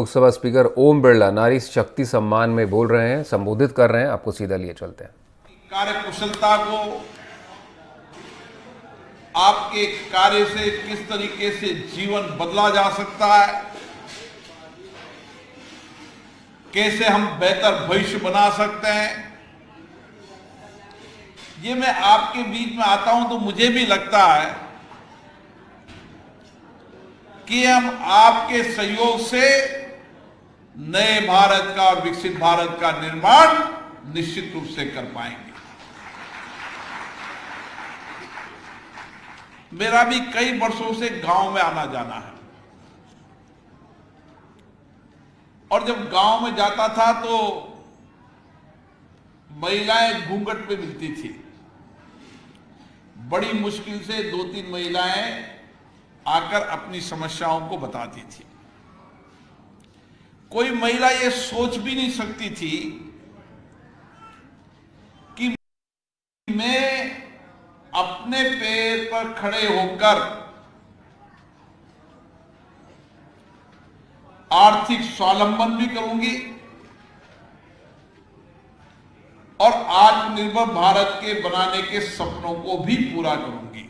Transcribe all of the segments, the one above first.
Lok Sabha speaker Om Birla नारी शक्ति सम्मान में बोल रहे हैं, संबोधित कर रहे हैं। आपको सीधा लिए चलते हैं। कार्य कुशलता को आपके कार्य से किस तरीके से जीवन बदला जा सकता है, कैसे हम बेहतर भविष्य बना सकते हैं, ये मैं आपके बीच में आता हूं तो मुझे भी लगता है कि हम आपके सहयोग से नए भारत का और विकसित भारत का निर्माण निश्चित रूप से कर पाएंगे। मेरा भी कई वर्षों से गांव में आना जाना है और जब गांव में जाता था तो महिलाएं घूंघट पे मिलती थी। बड़ी मुश्किल से 2-3 महिलाएं आकर अपनी समस्याओं को बताती थी। कोई महिला ये सोच भी नहीं सकती थी कि मैं अपने पैर पर खड़े होकर आर्थिक स्वावलंबन भी करूंगी और आत्मनिर्भर भारत के बनाने के सपनों को भी पूरा करूंगी।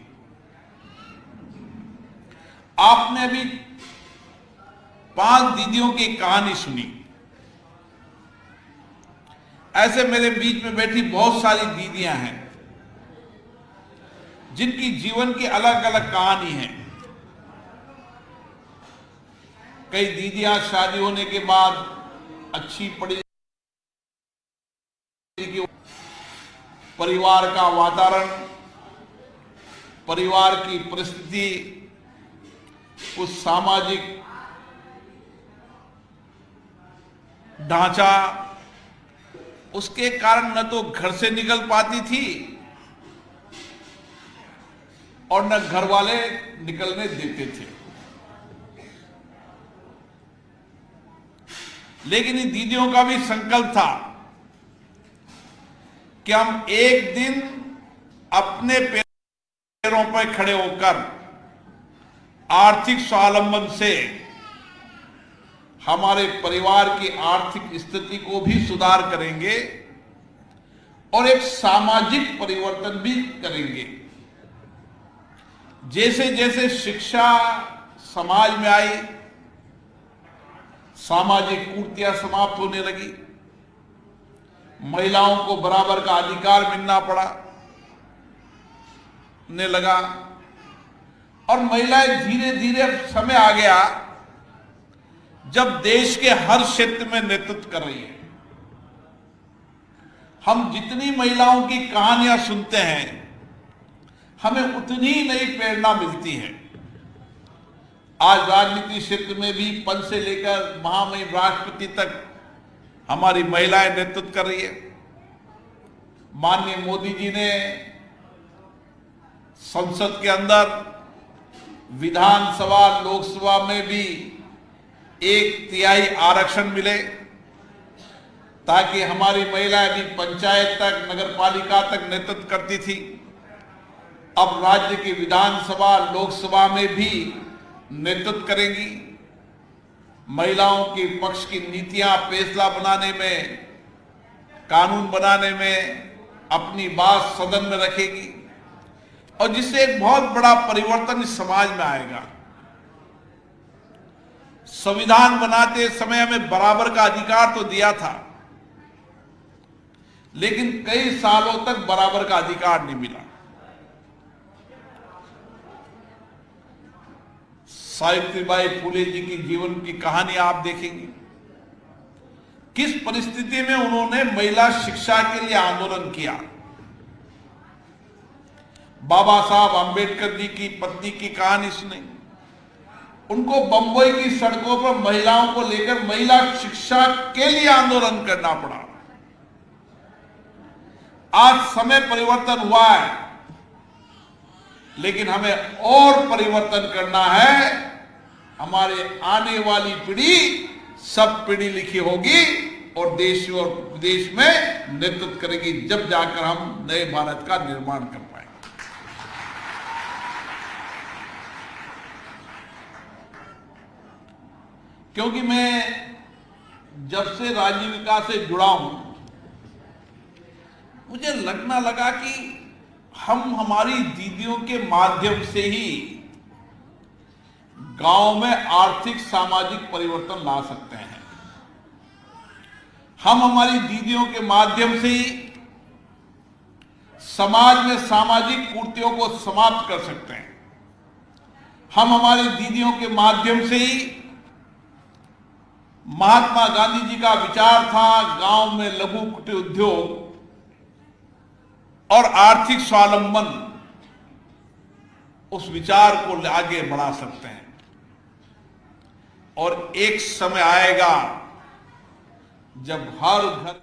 आपने अभी 5 दीदियों की कहानी सुनी। ऐसे मेरे बीच में बैठी बहुत सारी दीदियां हैं जिनकी जीवन की अलग अलग कहानी है। कई दीदियां शादी होने के बाद अच्छी पढ़ी, परिवार का वातावरण, परिवार की परिस्थिति, कुछ सामाजिक ढांचा, उसके कारण न तो घर से निकल पाती थी और न घर वाले निकलने देते थे। लेकिन इन दीदियों का भी संकल्प था कि हम एक दिन अपने पैरों पर खड़े होकर आर्थिक स्वावलंबन से हमारे परिवार की आर्थिक स्थिति को भी सुधार करेंगे और एक सामाजिक परिवर्तन भी करेंगे। जैसे जैसे शिक्षा समाज में आई, सामाजिक कुरीतियां समाप्त होने लगी, महिलाओं को बराबर का अधिकार मिलना पड़ा ने लगा और महिलाएं धीरे धीरे समय आ गया जब देश के हर क्षेत्र में नेतृत्व कर रही है। हम जितनी महिलाओं की कहानियां सुनते हैं हमें उतनी ही नई प्रेरणा मिलती है। आज राजनीति क्षेत्र में भी पद से लेकर महामहिम राष्ट्रपति तक हमारी महिलाएं नेतृत्व कर रही है। माननीय मोदी जी ने संसद के अंदर, विधानसभा, लोकसभा में भी 1/3 आरक्षण मिले ताकि हमारी महिलाएं भी पंचायत तक, नगर पालिका तक नेतृत्व करती थी। अब राज्य की विधानसभा, लोकसभा में भी नेतृत्व करेंगी। महिलाओं के पक्ष की नीतियां, फैसला बनाने में, कानून बनाने में अपनी बात सदन में रखेगी और जिससे एक बहुत बड़ा परिवर्तन इस समाज में आएगा। संविधान बनाते समय हमें बराबर का अधिकार तो दिया था, लेकिन कई सालों तक बराबर का अधिकार नहीं मिला। सावित्रीबाई फुले जी की जीवन की कहानी आप देखेंगे, किस परिस्थिति में उन्होंने महिला शिक्षा के लिए आंदोलन किया। बाबा साहब अंबेडकर जी की पत्नी की कहानी सुने, उनको बंबई की सड़कों पर महिलाओं को लेकर महिला शिक्षा के लिए आंदोलन करना पड़ा। आज समय परिवर्तन हुआ है, लेकिन हमें और परिवर्तन करना है। हमारे आने वाली पीढ़ी सब पढ़ी लिखी होगी और देश और विदेश में नेतृत्व करेगी, जब जाकर हम नए भारत का निर्माण कर पाएंगे। क्योंकि मैं जब से राजीविका से जुड़ा हूं, मुझे लगना लगा कि हम हमारी दीदियों के माध्यम से ही गांव में आर्थिक सामाजिक परिवर्तन ला सकते हैं। हम हमारी दीदियों के माध्यम से ही समाज में सामाजिक कुरीतियों को समाप्त कर सकते हैं। हम हमारी दीदियों के माध्यम से ही, महात्मा गांधी जी का विचार था गांव में लघु कुटीर उद्योग और आर्थिक स्वावलंबन, उस विचार को आगे बढ़ा सकते हैं। और एक समय आएगा जब हर घर